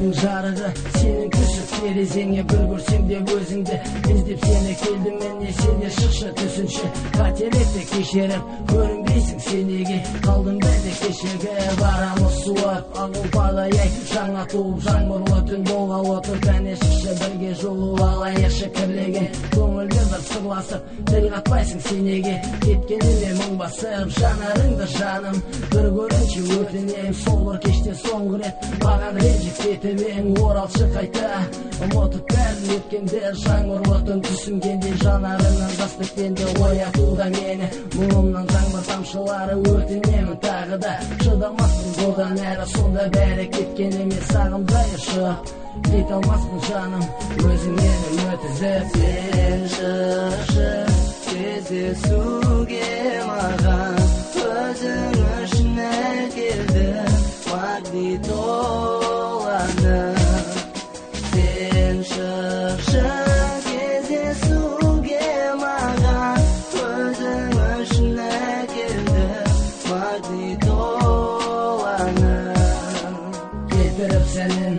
көздің жарығы, сенің күшік терезеңе бір көрсем де өзіңді іздеп сені келдім мен, не сенде шықшы түсінші қателікті кешеріп көрінбейсің сен неге қалдым бәлде кешегі барамыз суап ағылпадай ай жаңа туып жаңбырлы түн болғалы тұр кәне шықшы бірге жолу алайықшы кірлеген көңілді бір сырласып тіл қатпайсың сен неге кеткеніме мұң басып жанарыңды жаным бір көрінші өтінем сол бір кеште соңғы рет маған ренжіп кетіп ең оралшы қайта ұмытып бәрін өткендер жаңбырлы түн түсінгенде жанарыңнан жас төккенде оятуда мені мұңымнан жаңбыр тамшылары өтінемін тағы да шыдамаспын бұдан әрі сонда бәрі кеткеніме сағымдай ұшып кете алмаспын жаным өзіңнен өтізіп сен шықшы кездесуге маған өзің үшін әкелдім Магнитоланы сен шықшы кездесуге маған өзің үшін әкелдім Магнитоланы кетіріп сенің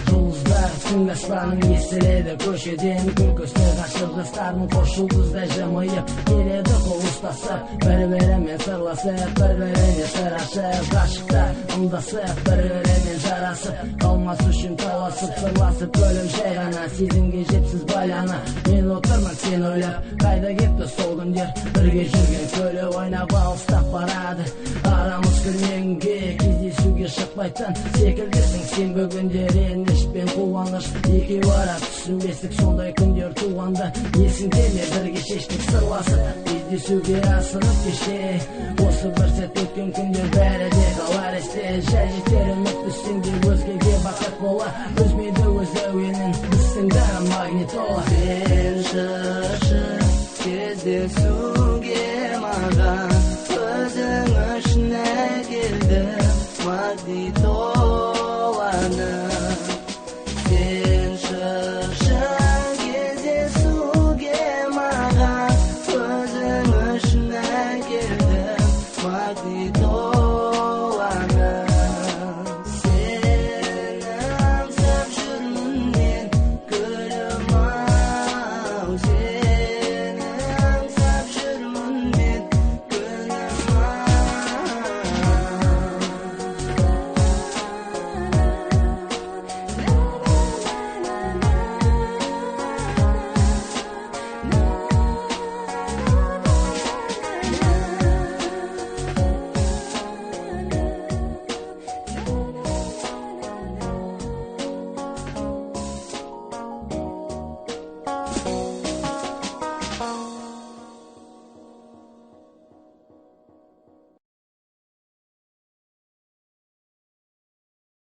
жұлдыздар түн аспаның естіледі көшеден күн көсіне ғашық жастардың қош жұлдыздай жымиып келеді қол ұстасып бір-бірімен сырласып бір-біріне сыр ашып ғашықтар ымдасып бір-бірімен жарасып қалмас үшін таласып сырласып бөлім жай ғана сезімге жепсіз байлана мен отырмын сен ойлап қайда кетті сол күндер бірге жүрген көлі ойнап алыстап барады арамыз күлмеңге кездесуге шықпайтын секілдісің сен бүгінде реніш пен қуаныш екеуі ара түсінбестік сондай күндер туғанда есіңде ме бірге шештік сырласып кездесуге асығып кеше осы бір сәт өткен күндер бәрі де қалар есте жай жетер үміт түссең де өзгеге бақыт бола үзбейді өз әуенін біздің бәрі Магнитола сен шықшы кездесуге маған өзің үшін әкелдім Магнитоланы